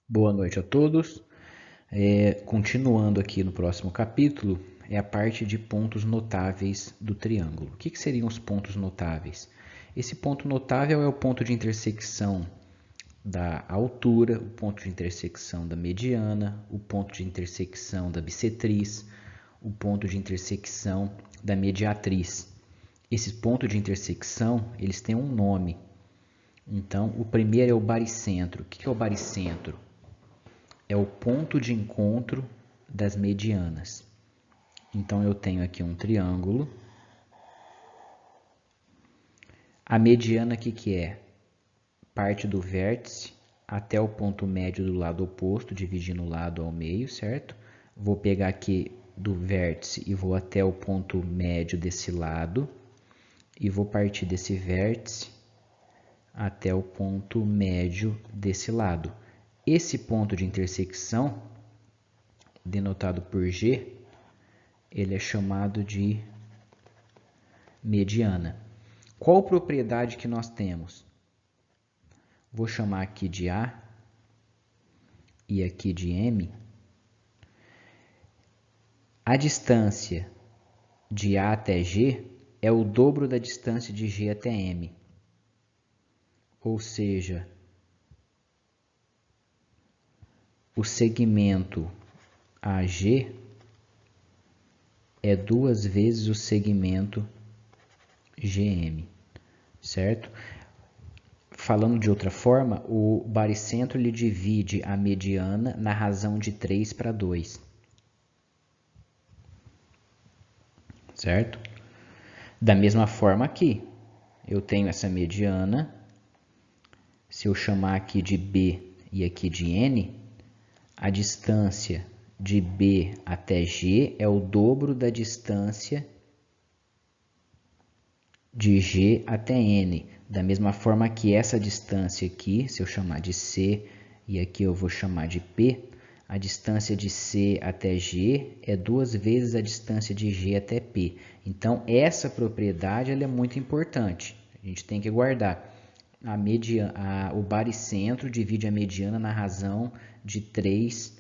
Boa noite a todos. Continuando aqui no próximo capítulo, é a parte de pontos notáveis do triângulo. O que seriam os pontos notáveis? Esse ponto notável é o ponto de intersecção da altura, o ponto de intersecção da mediana, o ponto de intersecção da bissetriz, o ponto de intersecção da mediatriz. Esses pontos de intersecção, eles têm um nome. Então, o primeiro é o baricentro. O que é o baricentro? É o ponto de encontro das medianas. Então, eu tenho aqui um triângulo. A mediana, o que é? Parte do vértice até o ponto médio do lado oposto, dividindo o lado ao meio, certo? Vou pegar aqui do vértice e vou até o ponto médio desse lado. E vou partir desse vértice até o ponto médio desse lado. Esse ponto de intersecção, denotado por G, ele é chamado de mediana. Qual propriedade que nós temos? Vou chamar aqui de A e aqui de M. A distância de A até G é o dobro da distância de G até M. Ou seja, o segmento AG é 2 vezes o segmento GM, certo? Falando de outra forma, o baricentro ele divide a mediana na razão de 3 para 2, certo? Da mesma forma aqui, eu tenho essa mediana, se eu chamar aqui de B e aqui de N, a distância de B até G é o dobro da distância de G até N. Da mesma forma que essa distância aqui, se eu chamar de C e aqui eu vou chamar de P, a distância de C até G é 2 vezes a distância de G até P. Então, essa propriedade ela é muito importante. A gente tem que guardar. O baricentro divide a mediana na razão de 3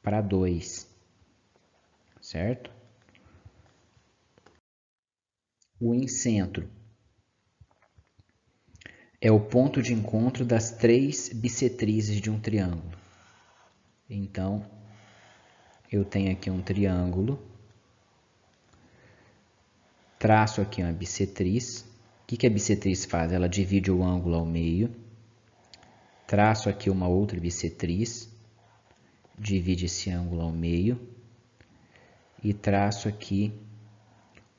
para 2, certo? O incentro é o ponto de encontro das 3 bissetrizes de um triângulo. Então, eu tenho aqui um triângulo, traço aqui uma bissetriz. O que a bissetriz faz? Ela divide o ângulo ao meio. Traço aqui uma outra bissetriz, divide esse ângulo ao meio. E traço aqui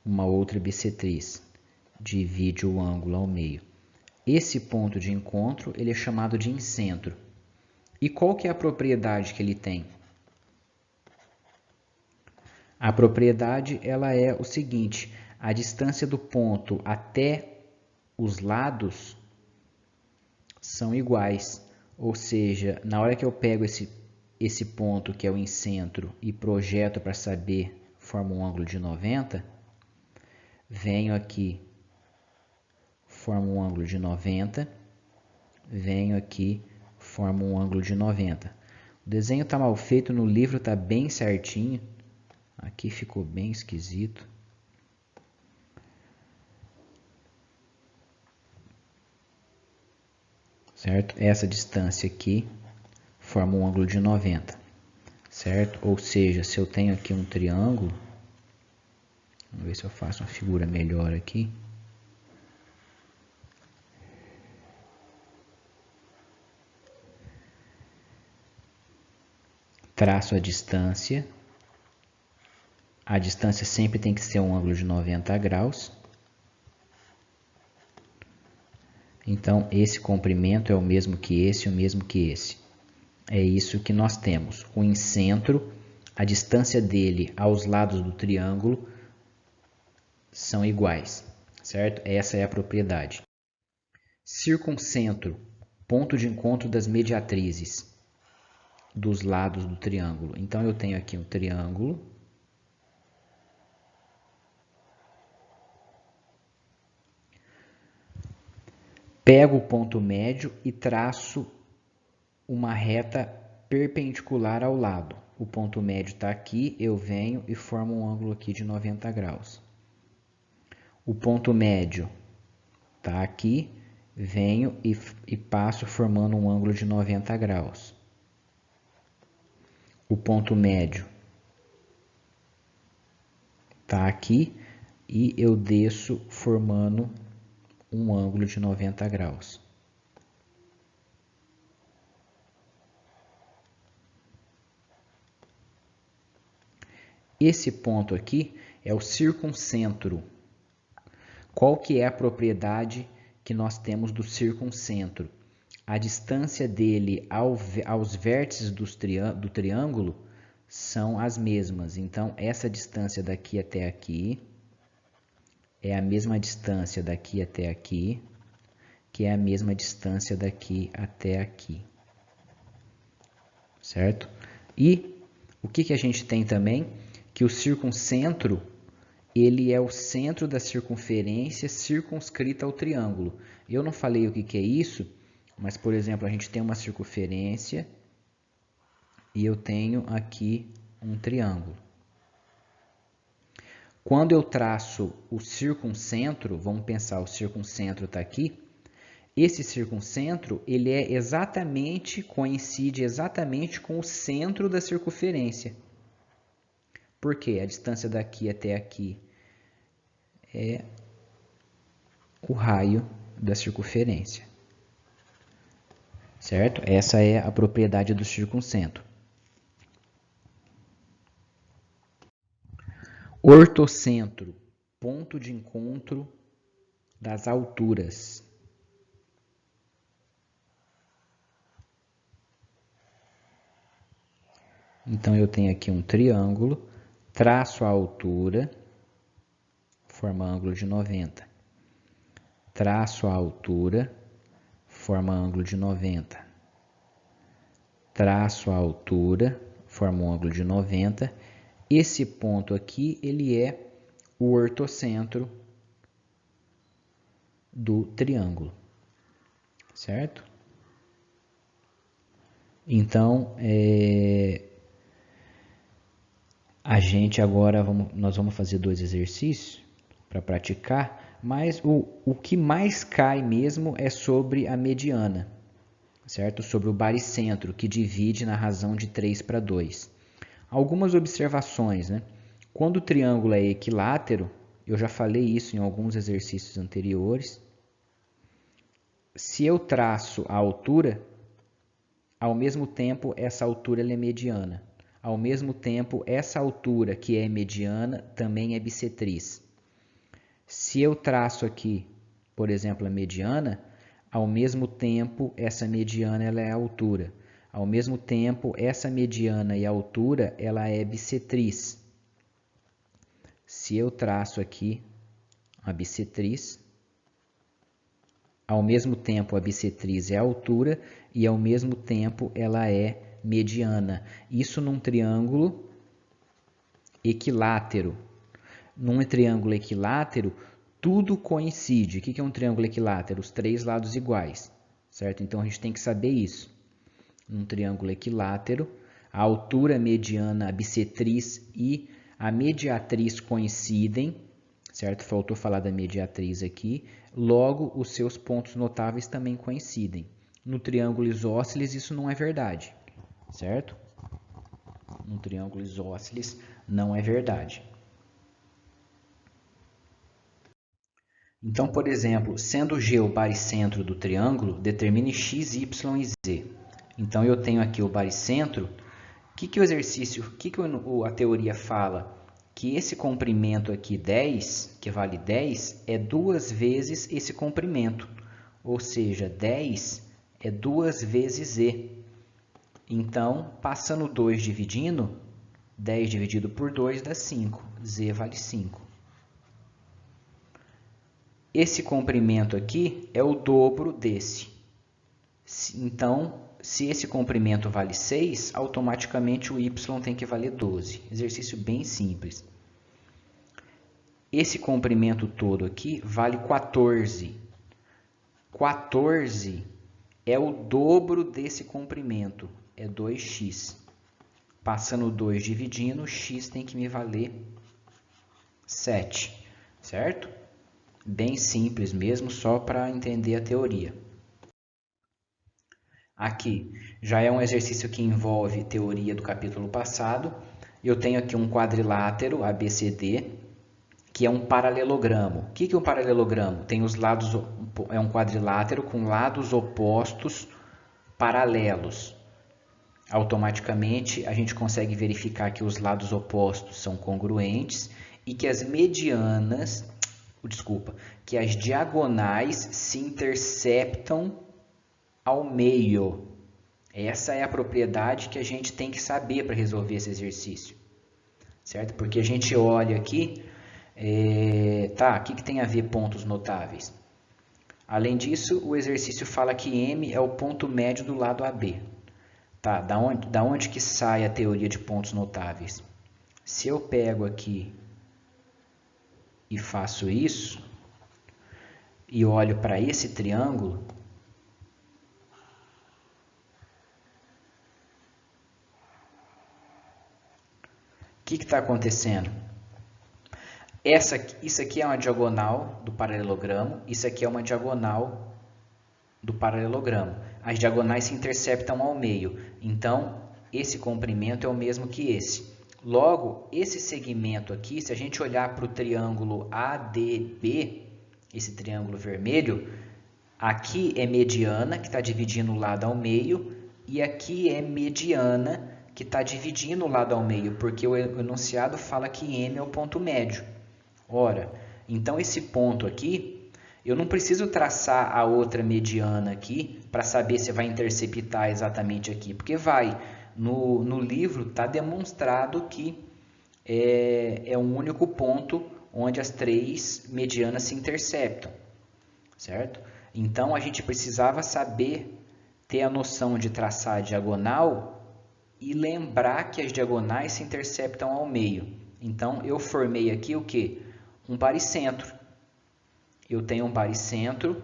uma outra bissetriz, divide o ângulo ao meio. Esse ponto de encontro ele é chamado de incentro. E qual que é a propriedade que ele tem? A propriedade ela é o seguinte: a distância do ponto até os lados são iguais. Ou seja, na hora que eu pego esse ponto que é o incentro e projeto para saber, forma um ângulo de 90, venho aqui, formo um ângulo de 90, venho aqui, formo um ângulo de 90. O desenho está mal feito, no livro está bem certinho, aqui ficou bem esquisito. Certo? Essa distância aqui forma um ângulo de 90, certo? Ou seja, se eu tenho aqui um triângulo, vamos ver se eu faço uma figura melhor aqui. Traço a distância sempre tem que ser um ângulo de 90 graus. Então, esse comprimento é o mesmo que esse, o mesmo que esse. É isso que nós temos. O incentro, a distância dele aos lados do triângulo são iguais, certo? Essa é a propriedade. Circuncentro, ponto de encontro das mediatrizes dos lados do triângulo. Então, eu tenho aqui um triângulo. Pego o ponto médio e traço uma reta perpendicular ao lado. O ponto médio está aqui, eu venho e formo um ângulo aqui de 90 graus. O ponto médio está aqui, venho e passo formando um ângulo de 90 graus. O ponto médio está aqui e eu desço formando um ângulo de 90 graus. Esse ponto aqui é o circuncentro. Qual que é a propriedade que nós temos do circuncentro? A distância dele aos vértices do triângulo são as mesmas. Então, essa distância daqui até aqui é a mesma distância daqui até aqui, que é a mesma distância daqui até aqui. Certo? E o que a gente tem também? Que o circuncentro, ele é o centro da circunferência circunscrita ao triângulo. Eu não falei o que é isso, mas, por exemplo, a gente tem uma circunferência e eu tenho aqui um triângulo. Quando eu traço o circuncentro, vamos pensar, o circuncentro está aqui, esse circuncentro, ele coincide exatamente com o centro da circunferência. Por quê? A distância daqui até aqui é o raio da circunferência. Certo? Essa é a propriedade do circuncentro. Ortocentro, ponto de encontro das alturas. Então, eu tenho aqui um triângulo, traço a altura, forma ângulo de 90. Traço a altura, forma ângulo de 90. Traço a altura, forma um ângulo de 90. Esse ponto aqui, ele é o ortocentro do triângulo, certo? Então, a gente agora, nós vamos fazer 2 exercícios para praticar, mas o que mais cai mesmo é sobre a mediana, certo? Sobre o baricentro, que divide na razão de 3/2. Algumas observações, né? Quando o triângulo é equilátero, eu já falei isso em alguns exercícios anteriores, se eu traço a altura, ao mesmo tempo essa altura ela é mediana. Ao mesmo tempo, essa altura que é mediana também é bissetriz. Se eu traço aqui, por exemplo, a mediana, ao mesmo tempo essa mediana ela é a altura. Ao mesmo tempo, essa mediana e a altura ela é bissetriz. Se eu traço aqui a bissetriz, ao mesmo tempo a bissetriz é a altura e ao mesmo tempo ela é mediana. Isso num triângulo equilátero. Num triângulo equilátero, tudo coincide. O que é um triângulo equilátero? Os 3 lados iguais, certo? Então, a gente tem que saber isso. Num triângulo equilátero, a altura, a mediana, a bissetriz e a mediatriz coincidem, certo? Faltou falar da mediatriz aqui. Logo, os seus pontos notáveis também coincidem. No triângulo isósceles, isso não é verdade, certo? No triângulo isósceles, não é verdade. Então, por exemplo, sendo G o baricentro do triângulo, determine x, y e z. Então, eu tenho aqui o baricentro. O que o exercício, a teoria fala? Que esse comprimento aqui, 10, que vale 10, é 2 vezes esse comprimento. Ou seja, 10 é 2 vezes z. Então, passando 2 dividindo, 10 dividido por 2 dá 5. Z vale 5. Esse comprimento aqui é o dobro desse. Então, se esse comprimento vale 6, automaticamente o y tem que valer 12. Exercício bem simples. Esse comprimento todo aqui vale 14. 14 é o dobro desse comprimento, é 2x. Passando 2 dividindo, x tem que me valer 7, certo? Bem simples mesmo, só para entender a teoria. Aqui já é um exercício que envolve teoria do capítulo passado. Eu tenho aqui um quadrilátero ABCD, que é um paralelogramo. O que é um paralelogramo? Tem os lados, é um quadrilátero com lados opostos paralelos. Automaticamente a gente consegue verificar que os lados opostos são congruentes e que as medianas, que as diagonais se interceptam ao meio. Essa é a propriedade que a gente tem que saber para resolver esse exercício, certo? Porque a gente olha aqui, o que tem a ver pontos notáveis? Além disso, o exercício fala que M é o ponto médio do lado AB. Tá, da onde que sai a teoria de pontos notáveis? Se eu pego aqui e faço isso, e olho para esse triângulo, o que está acontecendo? Isso aqui é uma diagonal do paralelogramo, isso aqui é uma diagonal do paralelogramo. As diagonais se interceptam ao meio, então esse comprimento é o mesmo que esse. Logo, esse segmento aqui, se a gente olhar para o triângulo ADB, esse triângulo vermelho, aqui é mediana, que está dividindo o lado ao meio, e aqui é mediana, que está dividindo o lado ao meio, porque o enunciado fala que M é o ponto médio. Ora, então esse ponto aqui, eu não preciso traçar a outra mediana aqui para saber se vai interceptar exatamente aqui, porque vai. No livro está demonstrado que é um único ponto onde as três medianas se interceptam, certo? Então a gente precisava saber ter a noção de traçar a diagonal e lembrar que as diagonais se interceptam ao meio. Então eu formei aqui o que? Um baricentro. Eu tenho um baricentro.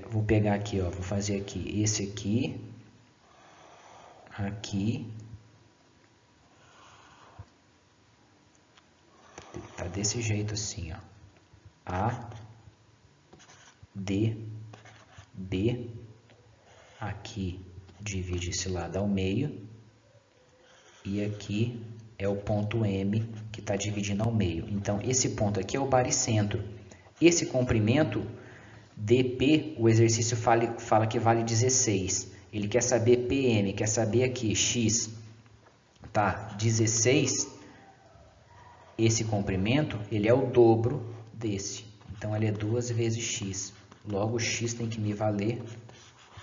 Vou pegar aqui, vou fazer aqui esse aqui, aqui, tá desse jeito assim, A, D, B, aqui divide esse lado ao meio e aqui é o ponto M que está dividindo ao meio. Então esse ponto aqui é o baricentro. Esse comprimento DP, o exercício fala que vale 16. Ele quer saber PM, quer saber aqui X. Tá, 16. Esse comprimento, ele é o dobro desse. Então, ele é 2 vezes X. Logo, X tem que me valer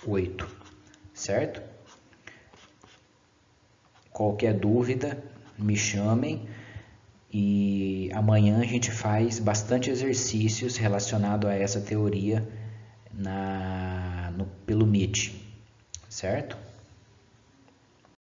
8. Certo? Qualquer dúvida, me chamem. E amanhã a gente faz bastante exercícios relacionados a essa teoria pelo Meet, certo?